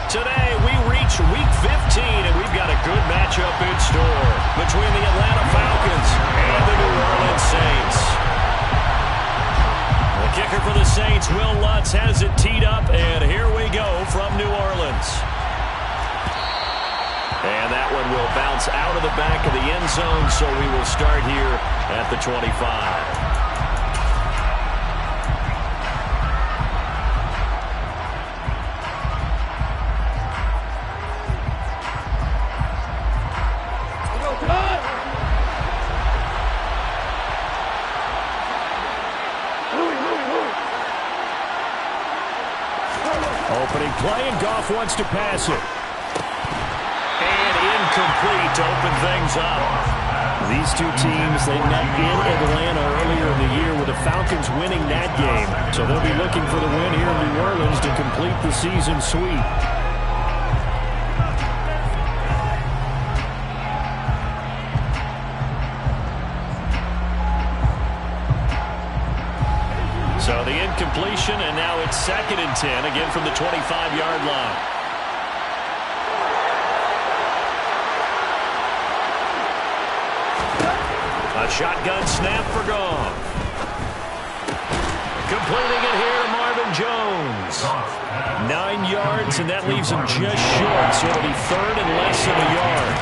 Today, we reach Week 15, and we've got a good matchup in store between the Atlanta Falcons and the New Orleans Saints. The kicker for the Saints, Will Lutz, has it teed up, and here we go from New Orleans. And that one will bounce out of the back of the end zone, so we will start here at the 25. Opening play, and Goff wants to pass it. And incomplete to open things up. These two teams, they met in Atlanta earlier in the year with the Falcons winning that game. So they'll be looking for the win here in New Orleans to complete the season sweep. So the incompletion, and now it's 2nd and 10, again from the 25-yard line. A shotgun snap for Goff. Completing it here to Marvin Jones. 9 yards, and that leaves him just short, so it'll be 3rd and less than a yard.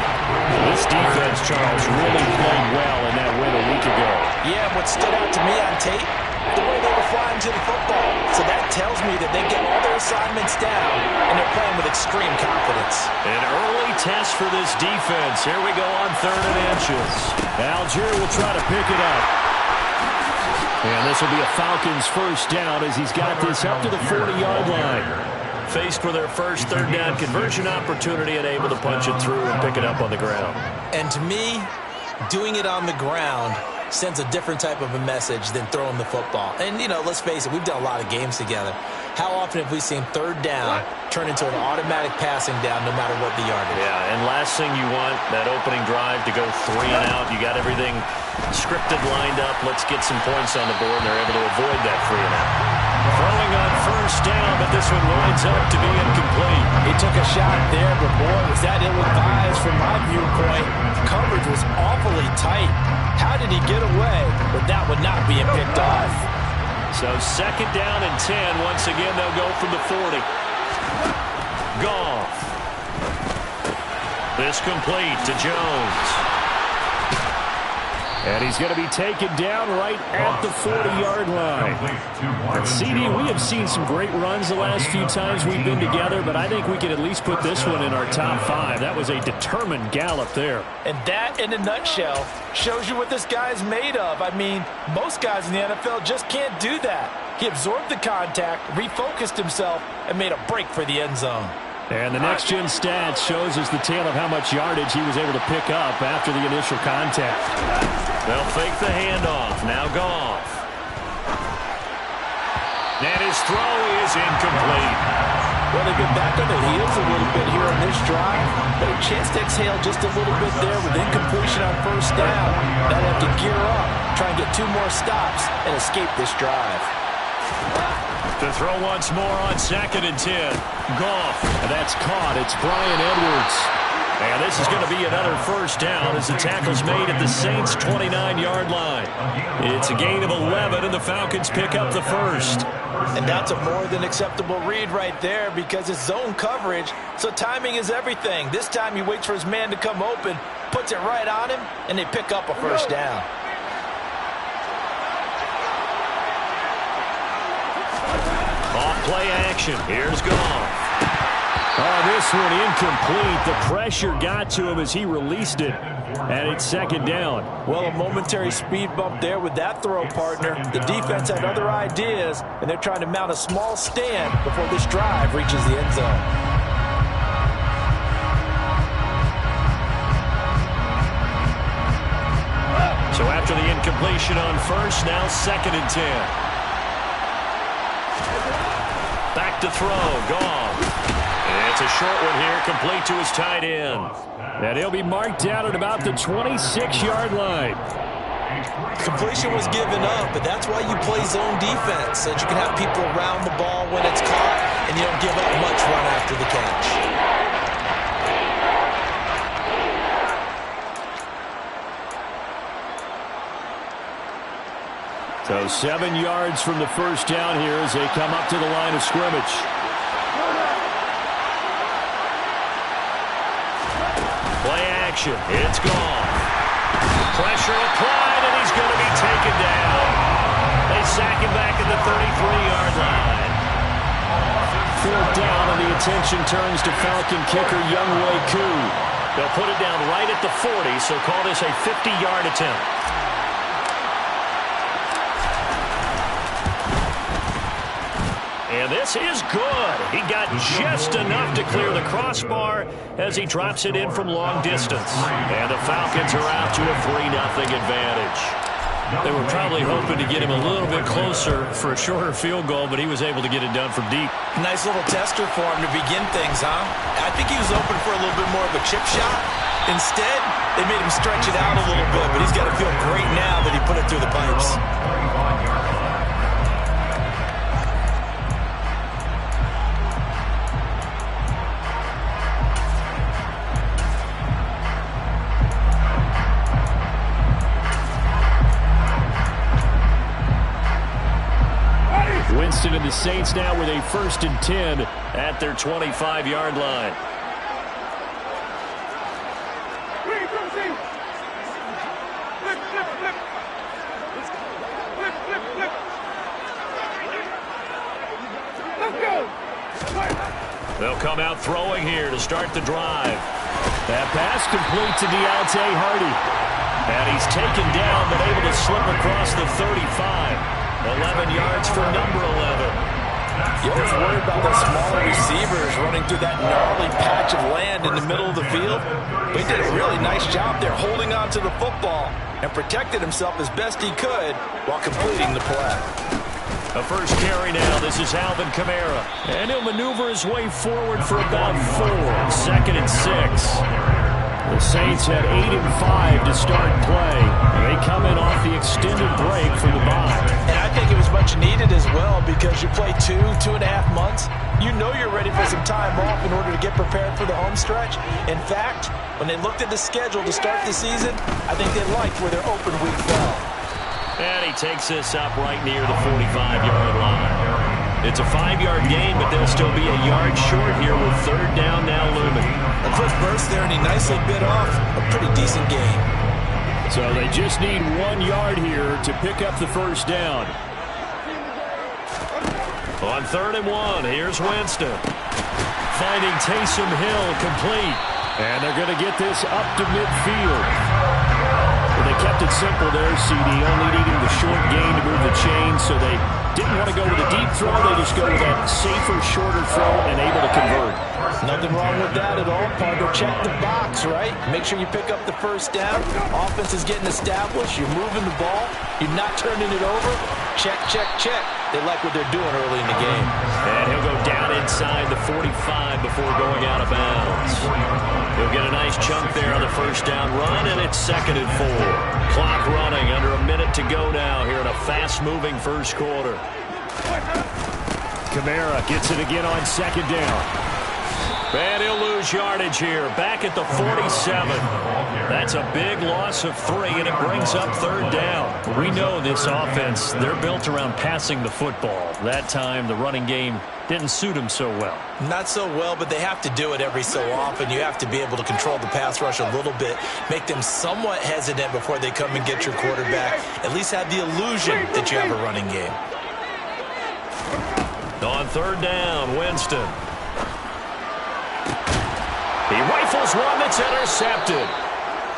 This defense, Charles, really played well in that win a week ago. Yeah, what stood out to me on tape, the way they were flying to the football. So that tells me that they get all their assignments down, and they're playing with extreme confidence. An early test for this defense. Here we go on 3rd and inches. Algier will try to pick it up. And this will be a Falcons first down as he's got this up to the 40-yard line. Faced with their first 3rd down conversion opportunity and able to punch it through and pick it up on the ground. And to me, doing it on the ground sends a different type of a message than throwing the football. And, you know, let's face it, we've done a lot of games together. How often have we seen 3rd down turn into an automatic passing down no matter what the yardage? Yeah, and last thing you want, that opening drive to go 3 and out. You got everything scripted, lined up. Let's get some points on the board, and they're able to avoid that 3 and out. Throwing on 1st down, but this one winds up to be incomplete. He took a shot there, but boy, was that ill-advised from my viewpoint. Coverage was awfully tight. How did he get away with that one not being picked off? So 2nd down and 10. Once again, they'll go from the 40. Goff. This complete to Jones. And he's going to be taken down right at the 40-yard line. And CD, we have seen some great runs the last few times we've been together, but I think we can at least put this one in our top 5. That was a determined gallop there. And that, in a nutshell, shows you what this guy is made of. I mean, most guys in the NFL just can't do that. He absorbed the contact, refocused himself, and made a break for the end zone. And the next-gen stats shows us the tale of how much yardage he was able to pick up after the initial contact. They'll fake the handoff. Now Goff. And his throw is incomplete. Well, they've been back on their heels a little bit here on this drive, but a chance to exhale just a little bit there with incompletion on 1st down. They'll have to gear up, try and get 2 more stops, and escape this drive. To throw once more on 2nd and 10. Goff. And that's caught. It's Bryan Edwards. And this is going to be another 1st down as the tackle's made at the Saints' 29-yard line. It's a gain of 11, and the Falcons pick up the 1st. And that's a more than acceptable read right there because it's zone coverage, so timing is everything. This time he waits for his man to come open, puts it right on him, and they pick up a 1st down. Off play action. Here's Goff. Oh, this one incomplete. The pressure got to him as he released it. And it's 2nd down. Well, a momentary speed bump there with that throw, partner. The defense had other ideas, and they're trying to mount a small stand before this drive reaches the end zone. So after the incompletion on 1st, now 2nd and 10. Back to throw. Goff. And it's a short one here, complete to his tight end. And he'll be marked down at about the 26-yard line. Completion was given up, but that's why you play zone defense, so that you can have people around the ball when it's caught, and you don't give up much run after the catch. So 7 yards from the first down here as they come up to the line of scrimmage. Play action. It's gone. Pressure applied, and he's going to be taken down. They sack him back at the 33-yard line. 4th down, and the attention turns to Falcon kicker Younghoe Koo. They'll put it down right at the 40, so call this a 50-yard attempt. And this is good. He got just enough to clear the crossbar as he drops it in from long distance. And the Falcons are out to a 3-0 advantage. They were probably hoping to get him a little bit closer for a shorter field goal, but he was able to get it done from deep. Nice little tester for him to begin things, huh? I think he was open for a little bit more of a chip shot. Instead, they made him stretch it out a little bit, but he's got to feel great now that he put it through the pipes. Winston and the Saints now with a 1st and 10 at their 25-yard line. They'll come out throwing here to start the drive. That pass complete to Deontay Hardy. And he's taken down but able to slip across the 35. 11 yards for number 11. You always worry about the smaller receivers running through that gnarly patch of land in the middle of the field. But he did a really nice job there holding on to the football and protected himself as best he could while completing the play. A first carry now. This is Alvin Kamara. And he'll maneuver his way forward for about 4. 2nd and 6. The Saints had 8 and 5 to start play. And they come in off the extended break from the bye. And I think it was much needed as well because you play 2.5 months. You know you're ready for some time off in order to get prepared for the home stretch. In fact, when they looked at the schedule to start the season, I think they liked where their open week fell. And he takes this up right near the 45-yard line. It's a 5-yard gain, but they'll still be a yard short here with 3rd down now looming. A quick burst there, and he nicely bit off a pretty decent gain. So they just need 1 yard here to pick up the first down. On 3rd and 1, here's Winston. Finding Taysom Hill complete. And they're going to get this up to midfield. Well, they kept it simple there, CD, only needing the short gain to move the chain, so they didn't want to go with a deep throw. They just go with that safer, shorter throw and able to convert. Nothing wrong with that at all, partner. Check the box, right? Make sure you pick up the first down. Offense is getting established. You're moving the ball. You're not turning it over. Check, check, check. They like what they're doing early in the game. And he'll go down inside the 45 before going out of bounds. He'll get a nice chunk there on the first down run, and it's 2nd and 4. Clock running, under a minute to go now here in a fast-moving first quarter. Kamara gets it again on 2nd down. And he'll lose yardage here, back at the 47. That's a big loss of 3, and it brings up 3rd down. We know this offense, they're built around passing the football. That time, the running game didn't suit them so well. Not so well, but they have to do it every so often. You have to be able to control the pass rush a little bit, make them somewhat hesitant before they come and get your quarterback. At least have the illusion that you have a running game. On 3rd down, Winston. He rifles one that's intercepted.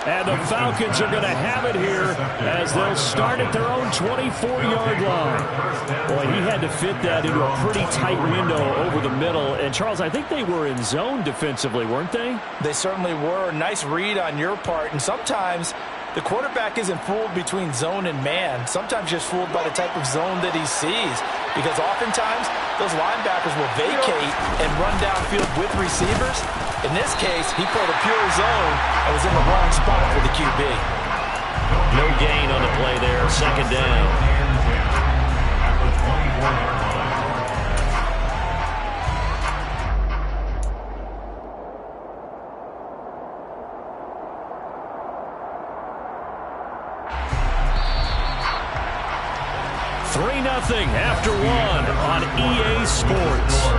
And the Falcons are going to have it here as they'll start at their own 24-yard line. Boy, he had to fit that into a pretty tight window over the middle. And, Charles, I think they were in zone defensively, weren't they? They certainly were. Nice read on your part. And sometimes the quarterback isn't fooled between zone and man. Sometimes just fooled by the type of zone that he sees. Because oftentimes those linebackers will vacate and run downfield with receivers. In this case, he played a pure zone and was in the wrong spot for the QB. No gain on the play there. 2nd down. 3-0 after one on EA Sports.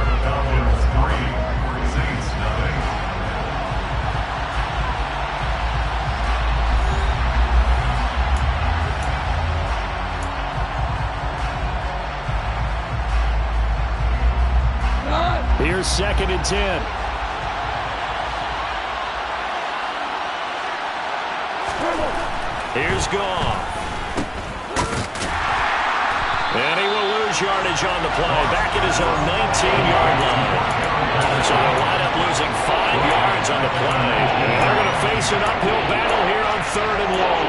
Here's 2nd and 10. Here's Goff. And he will lose yardage on the play. Back at his own 19-yard line. So they'll wind up losing 5 yards on the play. And they're going to face an uphill battle here on 3rd and long.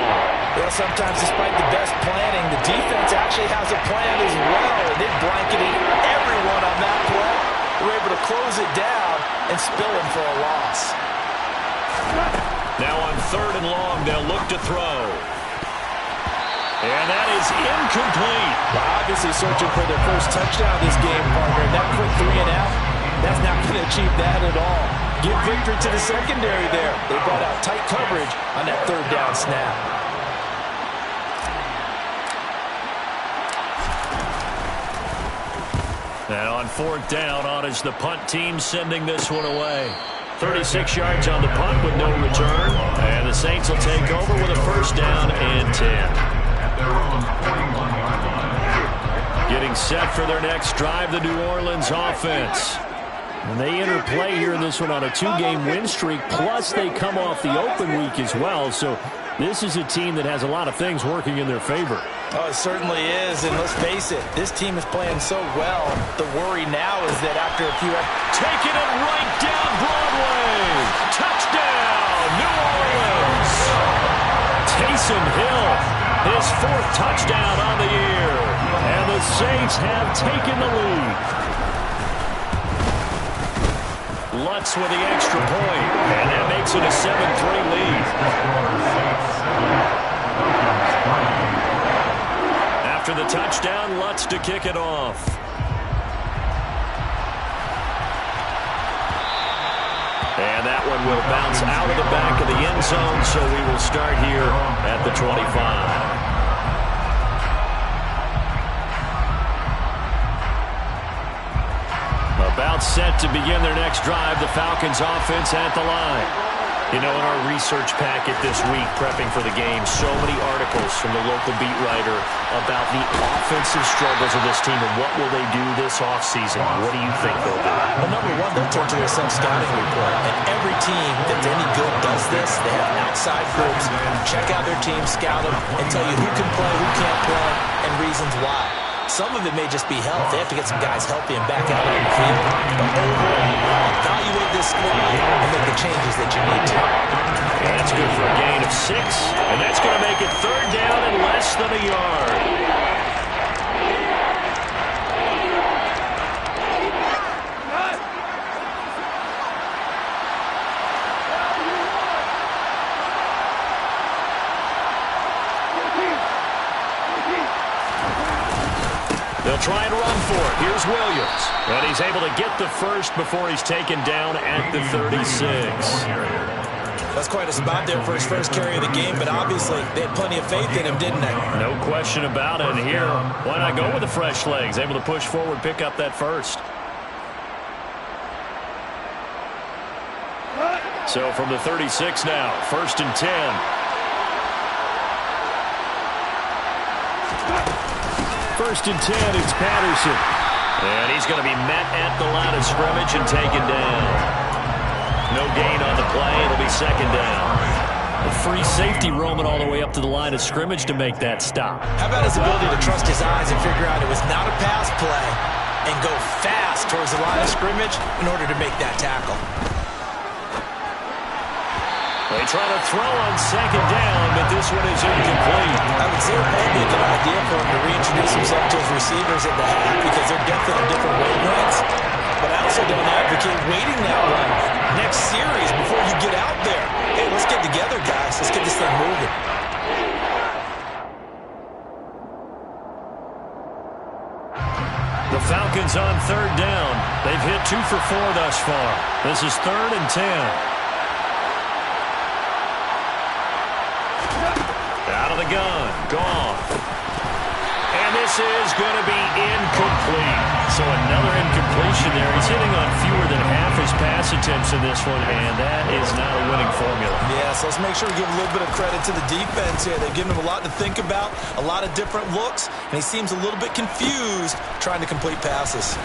Well, sometimes despite the best planning, the defense actually has a plan as well. And it blanketed everyone on that play. We're able to close it down and spill him for a loss. Now on 3rd and long, they'll look to throw. And that is incomplete. Well, obviously searching for their first touchdown this game, partner. And that quick 3 and out, that's not going to achieve that at all. Give victory to the secondary there. They brought out tight coverage on that 3rd down snap. And on 4th down, on is the punt team sending this one away. 36 yards on the punt with no return. And the Saints will take over with a 1st down and 10. Getting set for their next drive, the New Orleans offense. And they enter play here in this one on a 2-game win streak, plus they come off the open week as well. So this is a team that has a lot of things working in their favor. Oh, it certainly is, and let's face it, this team is playing so well. The worry now is that after a few... Taking it right down Broadway. Touchdown, New Orleans. Taysom Hill, his 4th touchdown on the year. And the Saints have taken the lead. Lutz with the extra point, and that makes it a 7-3 lead. After the touchdown, Lutz to kick it off. And that one will bounce out of the back of the end zone, so we will start here at the 25. About set to begin their next drive, the Falcons offense at the line. You know, in our research packet this week, prepping for the game, so many articles from the local beat writer about the offensive struggles of this team and what will they do this offseason. What do you think they'll do? Well, number one, they'll turn to their self-scouting report. And every team that's any good does this. They have outside groups, check out their team, scout them, and tell you who can play, who can't play, and reasons why. Some of it may just be health. They have to get some guys healthy and back out on the field. But overall, evaluate this squad and make the changes that you need to. And that's good for a gain of 6. And that's going to make it 3rd down and less than a yard. They'll try and run for it. Here's Williams. And he's able to get the first before he's taken down at the 36. That's quite a spot there for his first carry of the game, but obviously they had plenty of faith in him, didn't they? No question about it. And here, why not go with the fresh legs? Able to push forward, pick up that first. So from the 36 now, 1st and 10. 1st and 10, it's Patterson. And he's going to be met at the line of scrimmage and taken down. No gain on the play. It'll be 2nd down. A free safety roaming all the way up to the line of scrimmage to make that stop. How about his ability to trust his eyes and figure out it was not a pass play and go fast towards the line of scrimmage in order to make that tackle? They try to throw on 2nd down, but this one is incomplete. I would say it might be a good idea for him to reintroduce himself to his receivers at the half because they're definitely on different wavelengths. But I also don't advocate waiting that long next series before you get out there. Hey, let's get together, guys. Let's get this thing moving. The Falcons on 3rd down. They've hit 2 for 4 thus far. This is 3rd and 10. Out of the gun, Goff. And this this is going to be incomplete. So another incompletion there. He's hitting on fewer than half his pass attempts in this one, and that is not a winning formula. Yes, let's make sure we give a little bit of credit to the defense here. They've given him a lot to think about, a lot of different looks, and he seems a little bit confused trying to complete passes.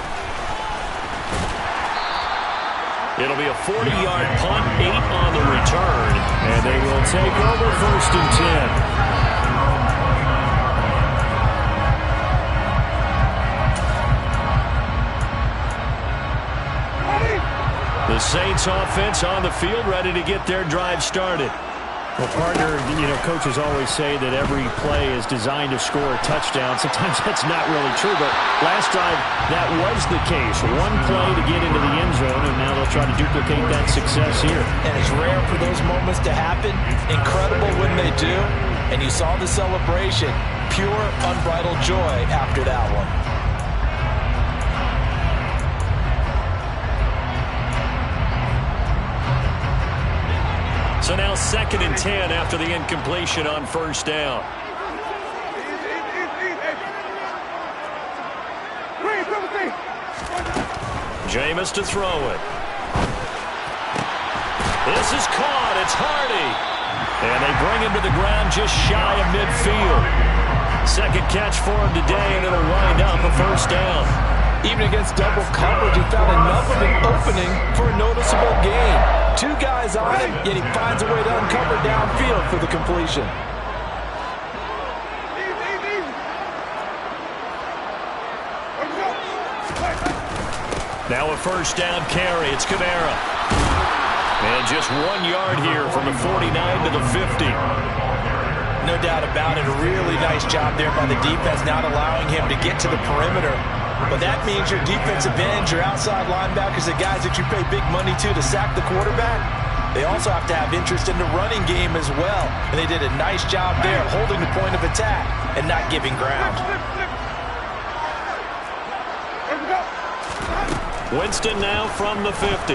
It'll be a 40-yard punt, 8 on the return, and they will take over 1st and 10. The Saints offense on the field, ready to get their drive started. Well, partner, coaches always say that every play is designed to score a touchdown. Sometimes that's not really true, but last drive, that was the case. One play to get into the end zone, and now they'll try to duplicate that success here. And it's rare for those moments to happen. Incredible when they do. And you saw the celebration. Pure, unbridled joy after that one. So now 2nd and 10 after the incompletion on 1st down. Jameis to throw it. This is caught. It's Hardy. And they bring him to the ground just shy of midfield. 2nd catch for him today, and it'll wind up a 1st down. Even against double coverage, he found enough of an opening for a noticeable gain. 2 guys on him, yet he finds a way to uncover downfield for the completion. Now a 1st down carry. It's Kamara. And just 1 yard here from the 49 to the 50. No doubt about it. A really nice job there by the defense, not allowing him to get to the perimeter. But that means your defensive ends, your outside linebackers, the guys that you pay big money to sack the quarterback, they also have to have interest in the running game as well. And they did a nice job there holding the point of attack and not giving ground. Winston now from the 50.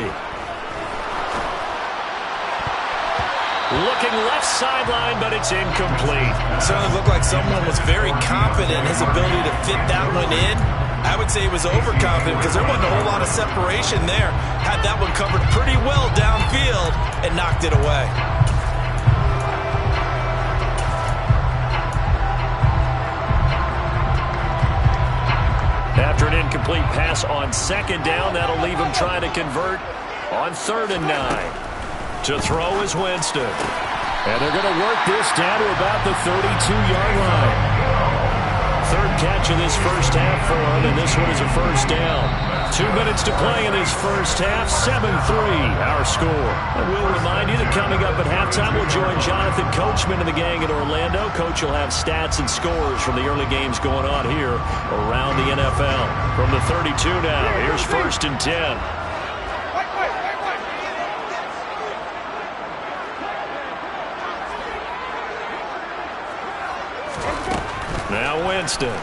Looking left sideline, but it's incomplete. Certainly looked like someone was very confident in his ability to fit that one in. I would say he was overconfident because there wasn't a whole lot of separation there. Had that one covered pretty well downfield and knocked it away. After an incomplete pass on 2nd down, that'll leave him trying to convert on 3rd and 9. To throw is Winston. And they're going to work this down to about the 32-yard line. 3rd catch of this 1st half for him, and this one is a 1st down. 2 minutes to play in this 1st half, 7-3 our score. And we'll remind you that coming up at halftime, we'll join Jonathan Coachman and the gang in Orlando. Coach will have stats and scores from the early games going on here around the NFL. From the 32 now, here's 1st and 10. Now Winston. Over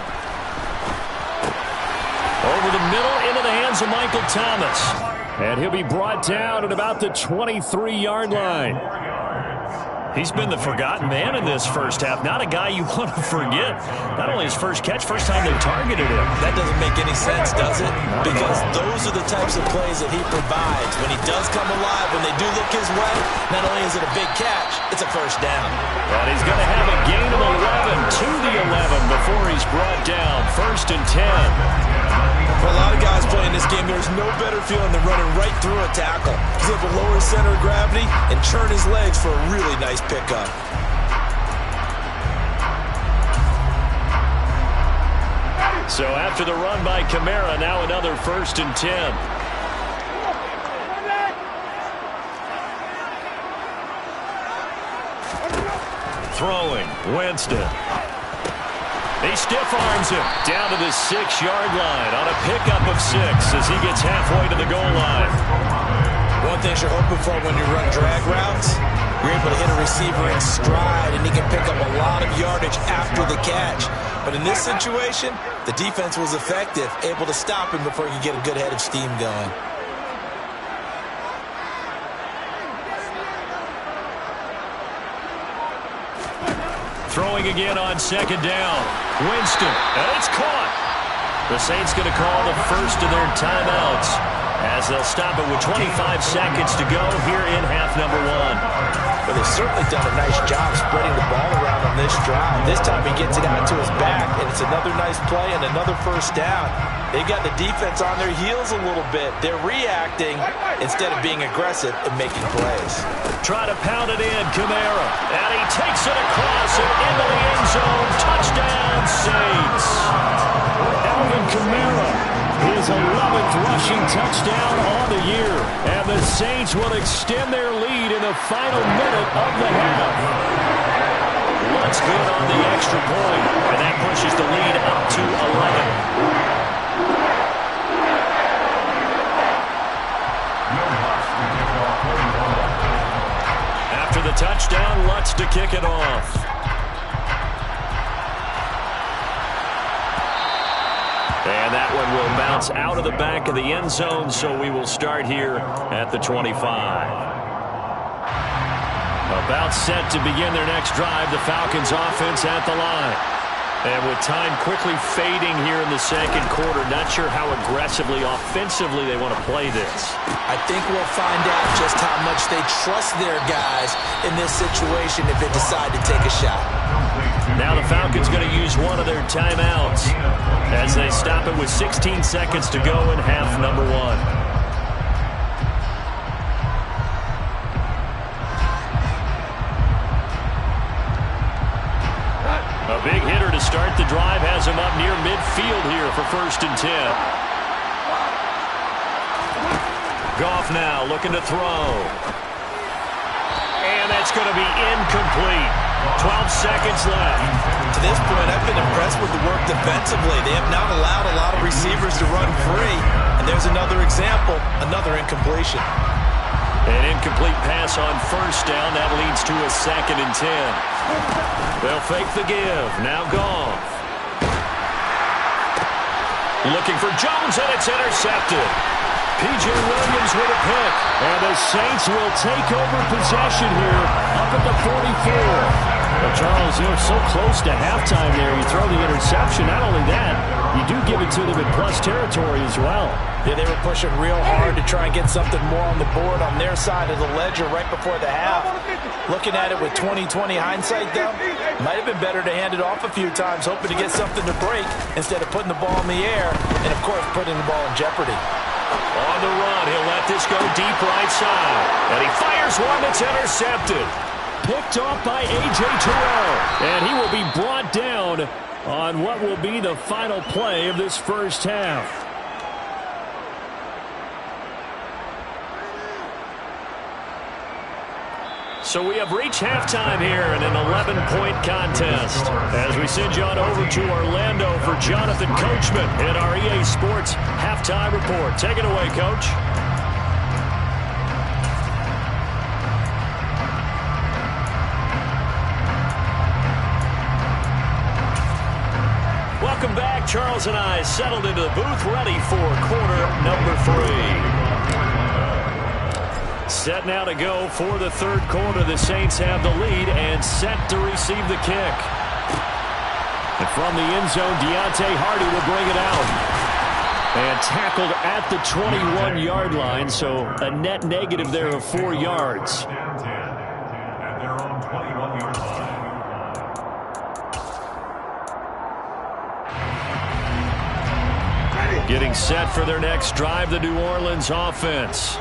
the middle into the hands of Michael Thomas. And he'll be brought down at about the 23-yard line. He's been the forgotten man in this 1st half. Not a guy you want to forget. Not only his 1st catch, first time they targeted him. That doesn't make any sense, does it? Because those are the types of plays that he provides. When he does come alive, when they do look his way, not only is it a big catch, it's a 1st down. And he's going to have a gain of 11 to the 11 before he's brought down. 1st and 10. For a lot of guys playing this game, there's no better feeling than running right through a tackle. He's able to lower his center of gravity and churn his legs for a really nice pickup. So after the run by Kamara, now another 1st and 10. Throwing, Winston. He stiff arms him down to the 6-yard line on a pickup of 6 as he gets halfway to the goal line. One thing you're hoping for when you run drag routes, you're able to hit a receiver in stride and he can pick up a lot of yardage after the catch. But in this situation, the defense was effective, able to stop him before he could get a good head of steam going. Throwing again on second down. Winston, and it's caught. The Saints going to call the first of their timeouts as they'll stop it with 25 seconds to go here in half number one. Well, they've certainly done a nice job spreading the ball around on this drive. This time he gets it out to his back, and it's another nice play and another first down. They've got the defense on their heels a little bit. They're reacting instead of being aggressive and making plays. Try to pound it in, Kamara. And he takes it across and into the end zone. Touchdown, Saints. Alvin Kamara, his 11th rushing touchdown on the year. And the Saints will extend their lead in the final minute of the half. Lutz good on the extra point, and that pushes the lead up to 11. After the touchdown, Lutz to kick it off. And that one will bounce out of the back of the end zone, so we will start here at the 25. About set to begin their next drive, the Falcons offense at the line. And with time quickly fading here in the second quarter, not sure how aggressively, offensively they want to play this. I think we'll find out just how much they trust their guys in this situation if they decide to take a shot. Now the Falcons going to use one of their timeouts as they stop it with 16 seconds to go in half number one. A big hitter to start the drive has him up near midfield here for 1st and 10. Goff now looking to throw. And that's going to be incomplete. 12 seconds left. To this point, I've been impressed with the work defensively. They have not allowed a lot of receivers to run free. And there's another example, another incompletion. An incomplete pass on 1st down. That leads to a 2nd and 10. They'll fake the give. Now Goff. Looking for Jones, and it's intercepted. P.J. Williams with a pick. And the Saints will take over possession here up at the 44. Well, Charles, you're so close to halftime there. You throw the interception. Not only that, you do give it to them in plus territory as well. Yeah, they were pushing real hard to try and get something more on the board on their side of the ledger right before the half. Looking at it with 20/20 hindsight, though, might have been better to hand it off a few times, hoping to get something to break instead of putting the ball in the air and, of course, putting the ball in jeopardy. On the run, he'll let this go deep right side. And he fires one that's intercepted. Picked off by A.J. Terrell. And he will be brought down on what will be the final play of this first half. So we have reached halftime here in an 11-point contest. As we send you on over to Orlando for Jonathan Coachman in our EA Sports Halftime Report. Take it away, Coach. Welcome back. Charles and I settled into the booth, ready for quarter number 3. Set now to go for the third quarter. The Saints have the lead and set to receive the kick. And from the end zone, Deontay Hardy will bring it out. And tackled at the 21-yard line, so a net negative there of 4 yards. At their own 21-yard line. Getting set for their next drive, the New Orleans offense.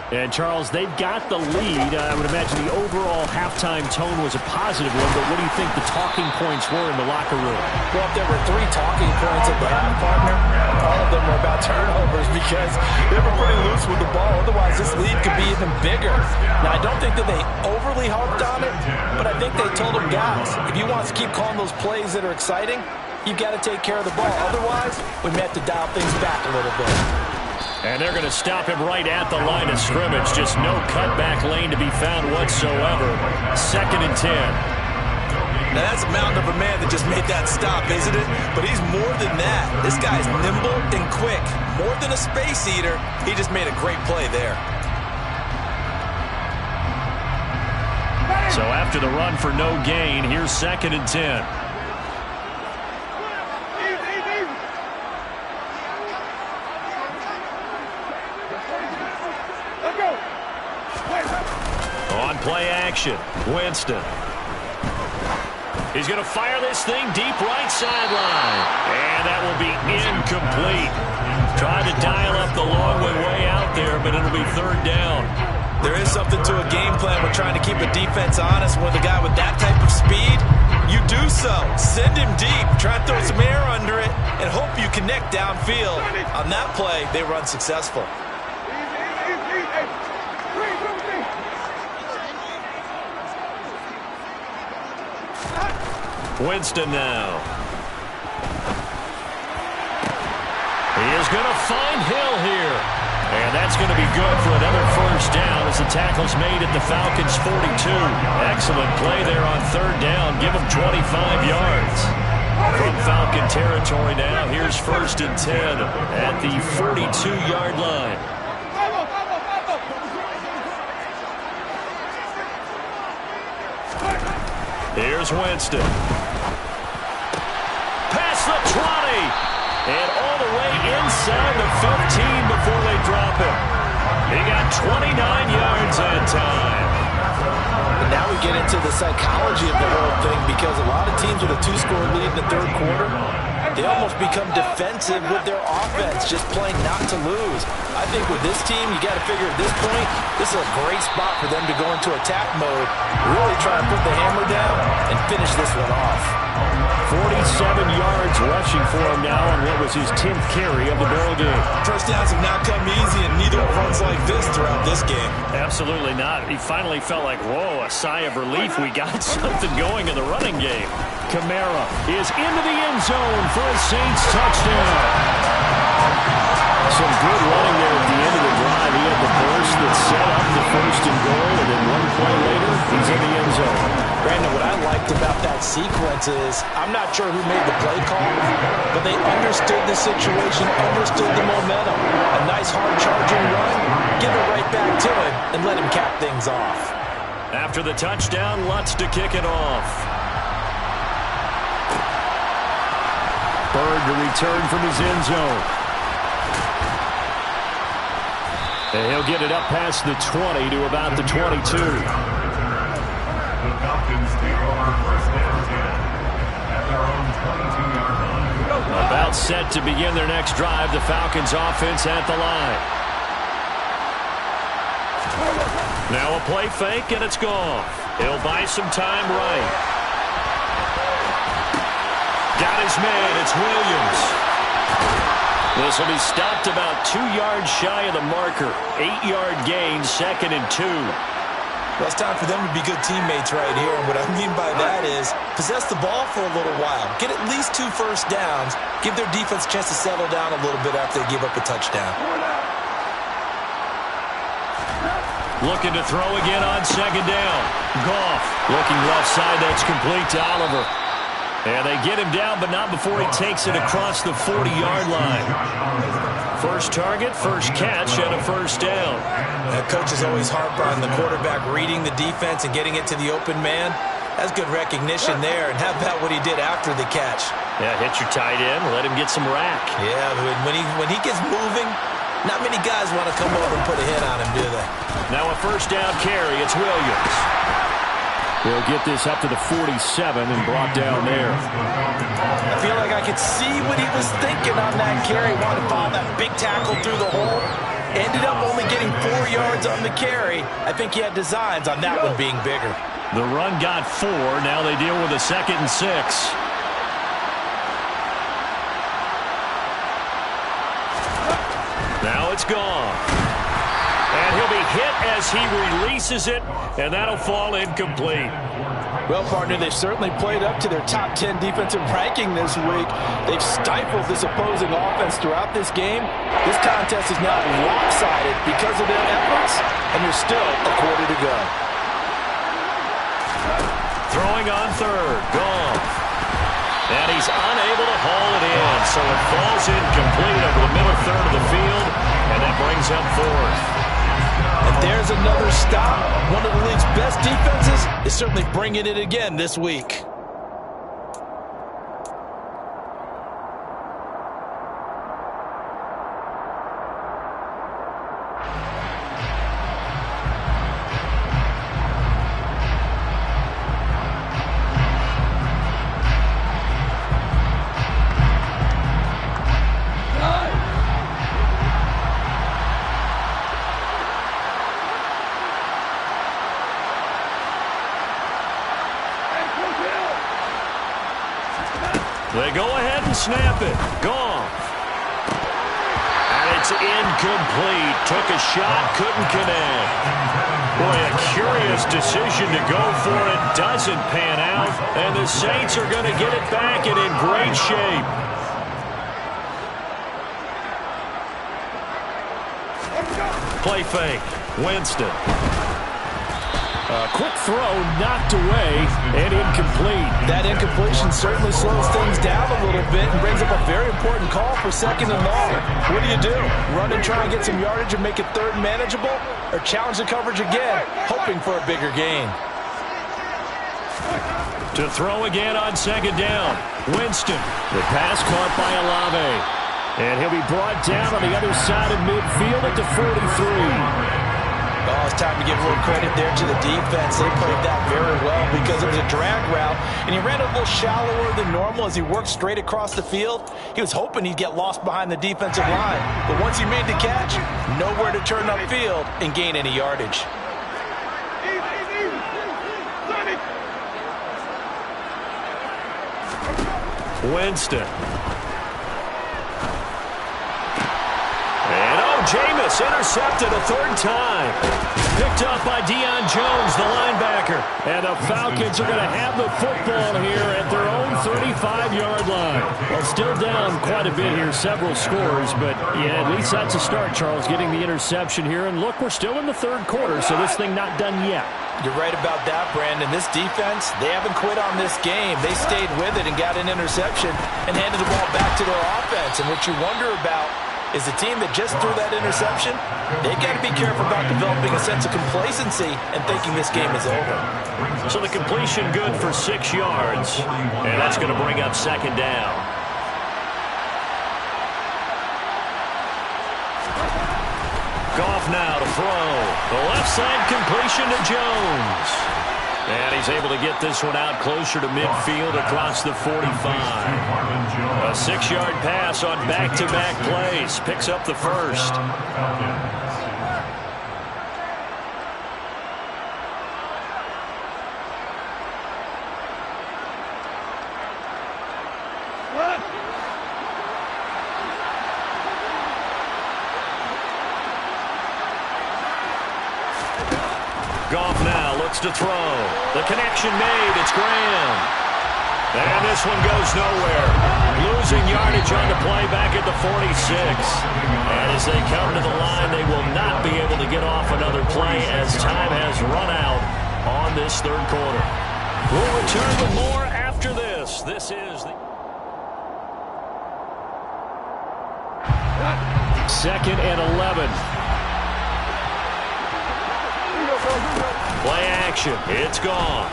And, Charles, they've got the lead. I would imagine the overall halftime tone was a positive one, but what do you think the talking points were in the locker room? Well, if there were 3 talking points at the half, partner, all of them were about turnovers because they were pretty loose with the ball. Otherwise, this lead could be even bigger. Now, I don't think that they overly harped on it, but I think they told them, guys, if you want to keep calling those plays that are exciting, you've got to take care of the ball. Otherwise, we may have to dial things back a little bit. And they're going to stop him right at the line of scrimmage. Just no cutback lane to be found whatsoever. 2nd and 10. Now, that's a mountain of a man that just made that stop, isn't it? But he's more than that. This guy's nimble and quick. More than a space eater, he just made a great play there. So after the run for no gain, here's 2nd and 10. On play action, Winston. He's going to fire this thing deep right sideline. And that will be incomplete. Tried to dial up the long way out there, but it'll be 3rd down. There is something to a game plan with trying to keep a defense honest. With a guy with that type of speed, you do so. Send him deep. Try and throw some air under it and hope you connect downfield. On that play, they run successful. Winston now. He is going to find Hill here. And that's going to be good for another 1st down as the tackle's made at the Falcons' 42. Excellent play there on 3rd down. Give him 25 yards. From Falcon territory now, here's 1st and 10 at the 42-yard line. Here's Winston. Past the 20. And all the way inside the 15 before they drop him. He got 29 yards that time. And now we get into the psychology of the whole thing, because a lot of teams with a 2-score lead in the 3rd quarter, they almost become defensive with their offense, just playing not to lose. I think with this team, you got to figure at this point, this is a great spot for them to go into attack mode, really try and put the hammer down and finish this one off. 47 yards rushing for him now on what was his 10th carry of the ball game. 1st downs have not come easy, and neither runs like this throughout this game. Absolutely not. He finally felt like, whoa, a sigh of relief. We got something going in the running game. Kamara is into the end zone for a Saints touchdown. Some good running there at the end of the drive. He had the burst that set up the 1st and goal, and then one play later, he's in the end zone. Brandon, what I liked about that sequence is, I'm not sure who made the play call, but they understood the situation, understood the momentum. A nice hard-charging run, give it right back to him, and let him cap things off. After the touchdown, Lutz to kick it off. Bird to return from his end zone. And he'll get it up past the 20 to about the 22. The Falcons take over 1st and 10 at their own 22-yard line. About set to begin their next drive. The Falcons offense at the line. Now a play fake, and it's gone. He'll buy some time right. Got his man. It's Williams. This will be stopped about 2 yards shy of the marker. 8-yard gain, 2nd and 2. Well, it's time for them to be good teammates right here. And what I mean by that is possess the ball for a little while. Get at least 2 1st downs. Give their defense a chance to settle down a little bit after they give up a touchdown. Looking to throw again on 2nd down. Goff looking left side. That's complete to Oliver. And they get him down, but not before he takes it across the 40-yard line. First target, first catch, and a 1st down. That coach is always harp on the quarterback reading the defense and getting it to the open man. That's good recognition there. And how about what he did after the catch? Yeah, hit your tight end, let him get some rack. Yeah, when he gets moving, not many guys want to come over and put a hit on him, do they? Now a 1st down carry. It's Williams. They'll get this up to the 47 and brought down there. I feel like I could see what he was thinking on that carry. Wanted to follow that big tackle through the hole. Ended up only getting 4 yards on the carry. I think he had designs on that one being bigger. The run got 4. Now they deal with a 2nd and 6. Now it's gone. And he'll be hit as he releases it, and that'll fall incomplete. Well, partner, they've certainly played up to their top 10 defensive ranking this week. They've stifled this opposing offense throughout this game. This contest is now lopsided because of their efforts, and there's still a quarter to go. Throwing on 3rd, Goff. And he's unable to haul it in, so it falls incomplete over the middle 3rd of the field, and that brings up 4th. And there's another stop. One of the league's best defenses is certainly bringing it again this week. They go ahead and snap it. Goff. And it's incomplete. Took a shot, couldn't connect. Boy, a curious decision to go for it. Doesn't pan out. And the Saints are going to get it back and in great shape. Play fake. Winston. A quick throw knocked away and incomplete. That incompletion certainly slows things down a little bit and brings up a very important call for 2nd and long. What do? Run and try and get some yardage and make it 3rd and manageable? Or challenge the coverage again, hoping for a bigger gain? To throw again on 2nd down. Winston. The pass caught by Olave. And he'll be brought down on the other side of midfield at the 43. Oh, it's time to give a little credit there to the defense. They played that very well because it was a drag route, and he ran a little shallower than normal as he worked straight across the field. He was hoping he'd get lost behind the defensive line, but once he made the catch, nowhere to turn upfield and gain any yardage. Winston. And Jameis intercepted a 3rd time. Picked up by Deion Jones, the linebacker. And the Falcons are going to have the football here at their own 35-yard line. Well, still down quite a bit here, several scores. But, yeah, at least that's a start, Charles, getting the interception here. And, look, we're still in the 3rd quarter, so this thing not done yet. You're right about that, Brandon. This defense, they haven't quit on this game. They stayed with it and got an interception and handed the ball back to their offense. And what you wonder about is the team that just threw that interception, they've got to be careful about developing a sense of complacency and thinking this game is over. So the completion good for 6 yards, and that's going to bring up 2nd down. Goff now to throw. The left side completion to Jones. And he's able to get this one out closer to midfield across the 45. A 6-yard pass on back-to-back plays. Picks up the 1st. Goff now looks to throw. The connection made. It's Graham. And this one goes nowhere. Losing yardage on the play back at the 46. And as they come to the line, they will not be able to get off another play as time has run out on this 3rd quarter. We'll return with more after this. This is the 2nd and 11. Play action. It's gone.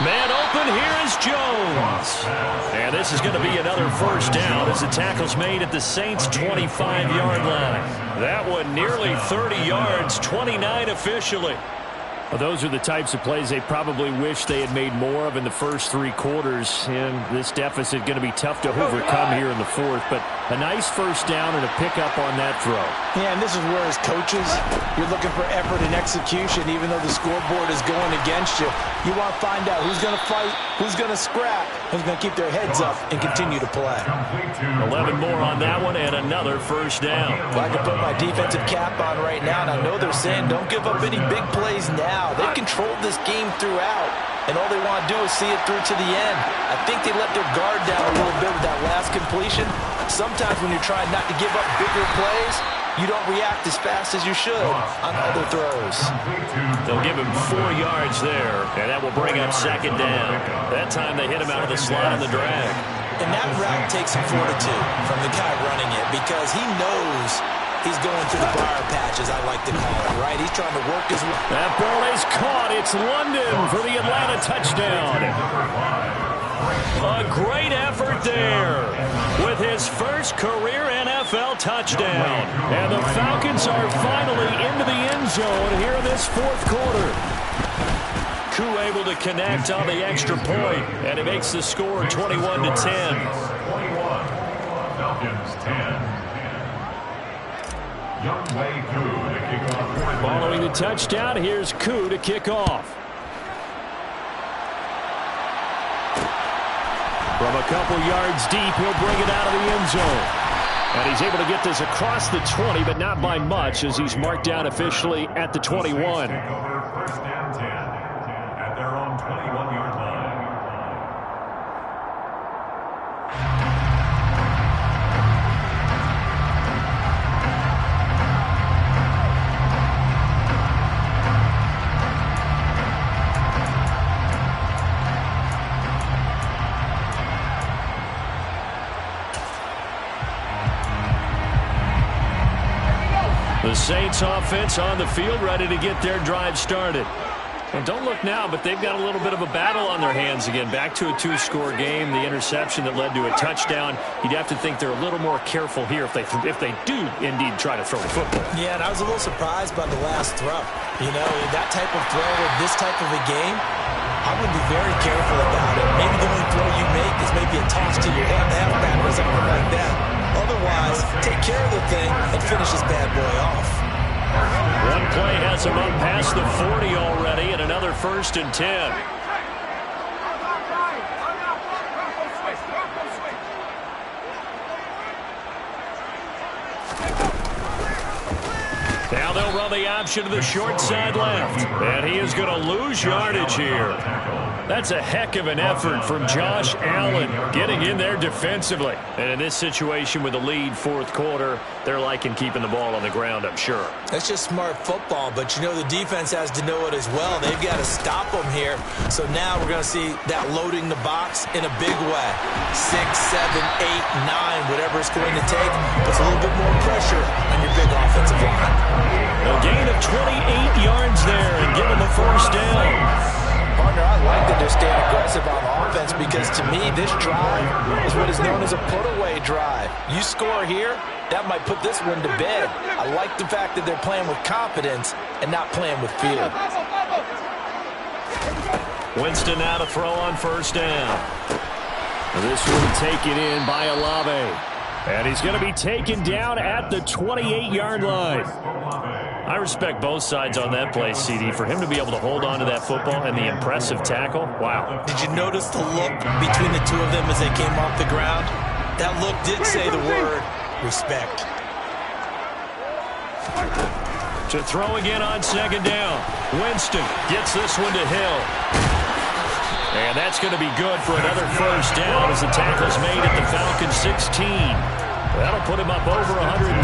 Man open. Here is Jones. And this is going to be another 1st down as the tackle's made at the Saints' 25-yard line. That one nearly 30 yards, 29 officially. Well, those are the types of plays they probably wish they had made more of in the first 3 quarters. And this deficit going to be tough to overcome here in the 4th. But a nice 1st down and a pickup on that throw. Yeah, and this is where as coaches, you're looking for effort and execution. Even though the scoreboard is going against you, you want to find out who's going to fight, who's going to scrap, who's going to keep their heads up and continue to play. 11 more on that one and another 1st down. Well, I can put my defensive cap on right now, and I know they're saying don't give up any big plays now. They've controlled this game throughout, and all they want to do is see it through to the end. I think they let their guard down a little bit with that last completion. Sometimes when you're trying not to give up bigger plays, you don't react as fast as you should on other throws. They'll give him 4 yards there, and that will bring up 2nd down. That time they hit him out of the slot on the drag. And that route takes some fortitude from the guy running it because he knows He's going through the briar patch, as I like to call it, right? He's trying to work his way. That ball is caught. It's London for the Atlanta touchdown. A great effort there with his first career NFL touchdown. And the Falcons are finally into the end zone here in this fourth quarter. Koo able to connect on the extra point, and it makes the score 21-10. 21. Falcons 10. Following the touchdown, here's Koo to kick off. From a couple yards deep, he'll bring it out of the end zone. And he's able to get this across the 20, but not by much, as he's marked down officially at the 21. First and 10 at their own 21-yard line. The Saints offense on the field, ready to get their drive started. And don't look now, but they've got a little bit of a battle on their hands again. Back to a two-score game, the interception that led to a touchdown. You'd have to think they're a little more careful here if they do indeed try to throw the football. Yeah, and I was a little surprised by the last throw. You know, that type of throw in this type of a game, I would be very careful about it. Maybe the only throw you make is maybe a toss to your halfback or something like that. Otherwise, take care of the thing and finish this bad boy off. One play has him up past the 40 already, and another 1st and 10. Now they'll run the option to the short side left. And he is going to lose yardage here. That's a heck of an effort from Josh Allen getting in there defensively. And in this situation with the lead fourth quarter, they're liking keeping the ball on the ground, I'm sure. That's just smart football, but you know the defense has to know it as well. They've got to stop them here. So now we're going to see that loading the box in a big way. 6, 7, 8, 9, whatever it's going to take. Puts a little bit more pressure on your big offensive line. A gain of 28 yards there and give them the first down. Partner, I like that they're staying aggressive on offense because to me, this drive is what is known as a put-away drive. You score here, that might put this one to bed. I like the fact that they're playing with confidence and not playing with fear. Winston now to throw on first down. This one taken in by Olave. And he's going to be taken down at the 28-yard line. I respect both sides on that play, CD. For him to be able to hold on to that football and the impressive tackle, wow. Did you notice the look between the two of them as they came off the ground? That look did say the word respect. To throw again on second down. Winston gets this one to Hill. And that's going to be good for another first down as the tackle's made at the Falcons 16. That'll put him up over 160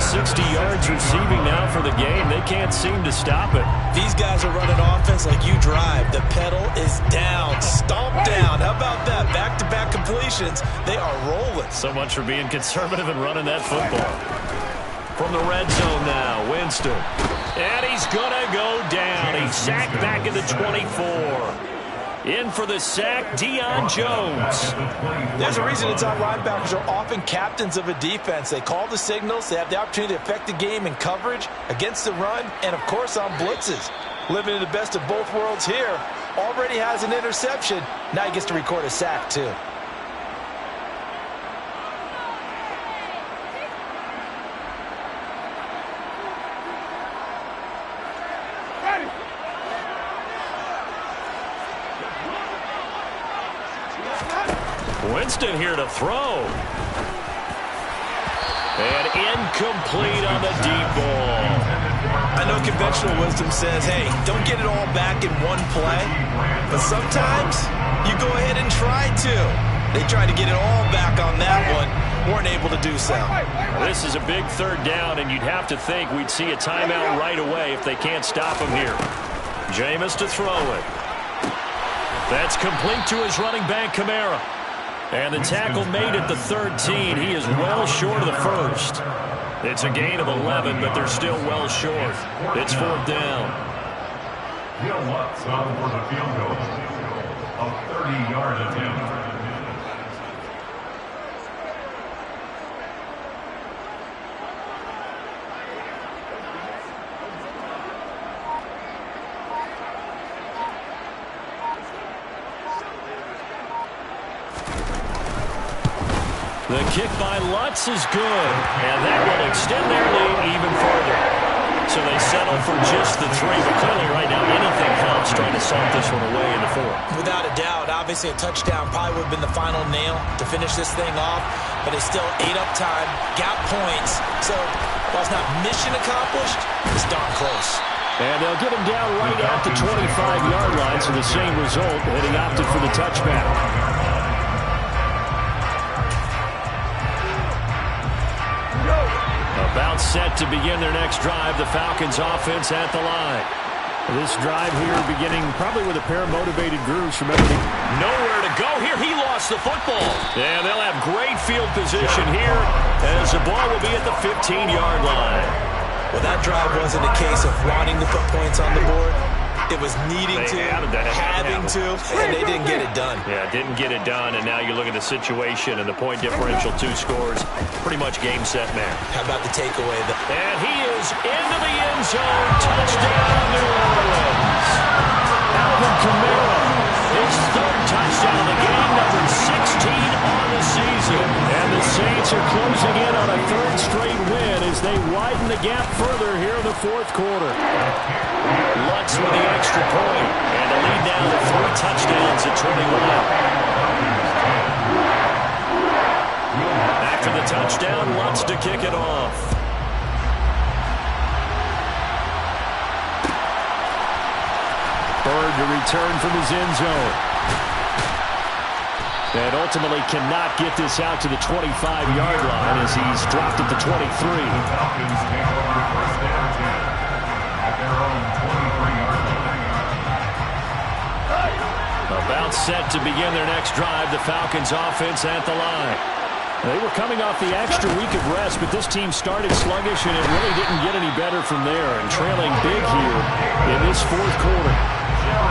yards receiving now for the game. They can't seem to stop it. These guys are running offense like you drive. The pedal is down, stomp down. How about that? Back-to-back completions. They are rolling. So much for being conservative and running that football. From the red zone now, Winston. And he's going to go down. He's sacked back at the 24. In for the sack, Deion Jones. There's a reason inside linebackers are often captains of a defense. They call the signals. They have the opportunity to affect the game in coverage, against the run, and, of course, on blitzes. Living in the best of both worlds here. Already has an interception. Now he gets to record a sack, too. Winston here to throw. And incomplete on the deep ball. I know conventional wisdom says, hey, don't get it all back in one play. But sometimes you go ahead and try to. They tried to get it all back on that one. Weren't able to do so. This is a big third down, and you'd have to think we'd see a timeout right away if they can't stop him here. Jameis to throw it. That's complete to his running back, Kamara. And the tackle made at the 13. He is well short of the first. It's a gain of 11, but they're still well short. It's 4th down. Will Lutz on for the field goal. A 30-yard attempt. The kick by Lutz is good, and that will extend their lead even further. So they settle for just the 3, but clearly right now anything helps trying to salt this one away in the 4th. Without a doubt, obviously a touchdown probably would have been the final nail to finish this thing off, but it's still ate up time, got points, so while it's not mission accomplished, it's darn close. And they'll get him down right at the 25-yard line, so the same result, and he opted for the touchback. About set to begin their next drive. The Falcons offense at the line. This drive here beginning probably with a pair of motivated groups. Remember, nowhere to go here. He lost the football. And they'll have great field position here as the ball will be at the 15-yard line. Well, that drive wasn't a case of wanting to put points on the board. It was needing to, having to, and they didn't get it done. Yeah, didn't get it done, and now you look at the situation and the point differential, 2 scores, pretty much game, set, man. How about the takeaway? And he is into the end zone. Touchdown, New Orleans. Alvin Kamara, his 3rd touchdown of the game, number 16 on the season. And the Saints are closing in on a 3rd straight win as they widen the gap further here in the 4th quarter. Lutz with the extra point, and the lead now to 3 touchdowns at 21. After the touchdown, Lutz to kick it off. Bird to return from his end zone. And ultimately cannot get this out to the 25-yard line as he's dropped at the 23. Falcons take over 1st and 10 at their own 23-yard line. About set to begin their next drive. The Falcons offense at the line. They were coming off the extra week of rest, but this team started sluggish, and it really didn't get any better from there. And trailing big here in this 4th quarter.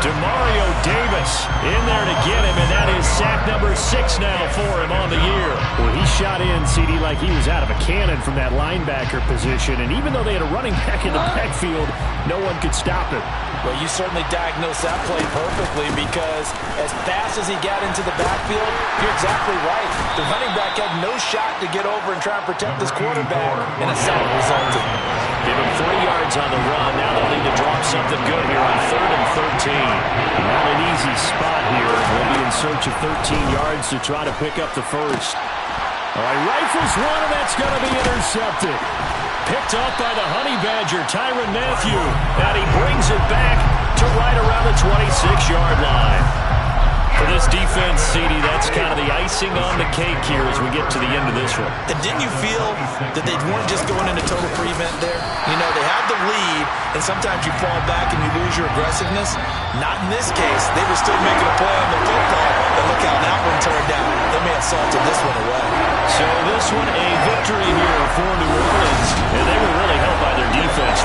Demario Davis in there to get him, and that is sack number 6 now for him on the year. Well, he shot in, CD, like he was out of a cannon from that linebacker position. And even though they had a running back in the backfield, no one could stop him. Well, you certainly diagnosed that play perfectly because as fast as he got into the backfield, you're exactly right. The running back had no shot to get over and try and protect this quarterback, and a sack resulted. Give him 3 yards on the run. Now they'll need to drop something good here on 3rd and 13. Not an easy spot here. They'll be in search of 13 yards to try to pick up the first. All right, rifles one, and that's going to be intercepted. Picked up by the Honey Badger, Tyrann Mathieu. And he brings it back to right around the 26-yard line. For this defense, CD, that's kind of the icing on the cake here as we get to the end of this one. And didn't you feel that they weren't just going into total prevent there? You know, they had the lead, and sometimes you fall back and you lose your aggressiveness. Not in this case. They were still making a play on the football, and look how that one turned out. They may have salted this one away. So this one a victory here for New Orleans, and they were really helped by their defense.